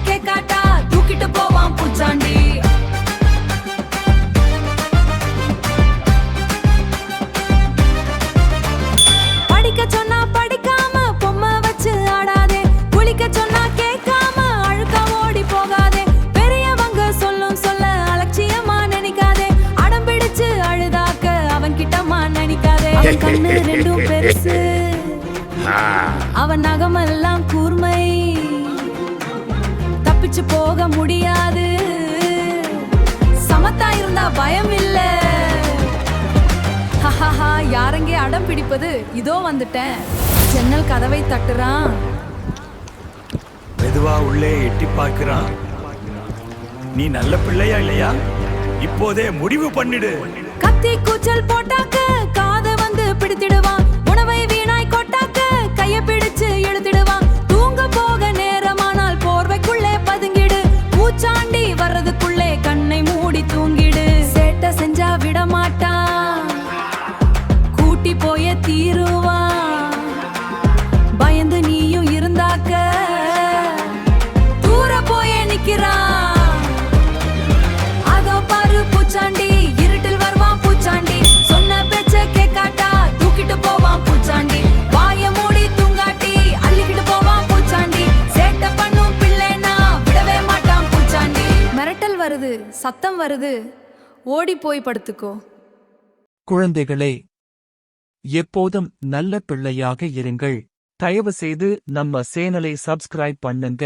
கேக்காட்டா தூக்கிட்டு போவான் பூச்சாண்டி. படிக்க சொன்னா படிக்காம பொம்மை வச்சு ஆடாதே, குளிக்க சொன்னா கேட்காம அழுக்கா ஓடி போகாதே, பெரியவங்க சொல்லும் சொல்ல அலட்சியமா நினைக்காதே, அடம் பிடிச்சு அழுதாக்க அவன் கிட்டமா நினைக்காதே. அவன் கண்ணு ரெண்டும் பெருசு, அவன் நகமெல்லாம் கூர்மை, தப்பிச்சு போக முடியாது, சமத்தா இருந்தா பயம் இல்ல. யாரங்கே அடம் பிடிப்பது, இதோ வந்துட்டேன். ஜன்னல் கதவை தட்டுறான், மெதுவா உள்ளே எட்டி பார்க்கிறான். நீ நல்ல பிள்ளையா இல்லையா இப்போதே முடிவு பண்ணிடு. கத்தி கூச்சல் போட்டாக்க காதை வந்து பிடித்திடுவான், உணவை வீணாய் கொட்டாக்க கைய பிடிச்சு இழுத்திடுவான், தூங்க போக நேரமானால் போர்வைக்குள்ளே பதுங்கிடு, பூச்சாண்டி வர்றதுக்குள்ளே கண்ணை மூடி தூங்கிடு. சேட்டை செஞ்சா விடமாட்டான், கூட்டி போய தீருவான், பயந்து நீயும் இருந்தாக்க தூர போய நிக்கிறான். அதோ பாரு பூச்சாண்டி, இருட்டில் வருவான் பூச்சாண்டி, சொன்ன பேச்ச கேக்காட்டா தூக்கிட்டு போவான் பூச்சாண்டி, வாய மூடி தூங்காட்டி அள்ளிக்கிட்டு போவான் பூச்சாண்டி, சேட்டை பண்ணும் பிள்ளைனா விடவே மாட்டான் பூச்சாண்டி. மிரட்டல் வருது, சத்தம் வருது, ஓடி போய் படுத்துக்கோ. குழந்தைகளே, எப்போதும் நல்ல பிள்ளையாக இருங்கள். தயவு செய்து நம்ம சேனலை சப்ஸ்கிரைப் பண்ணுங்க.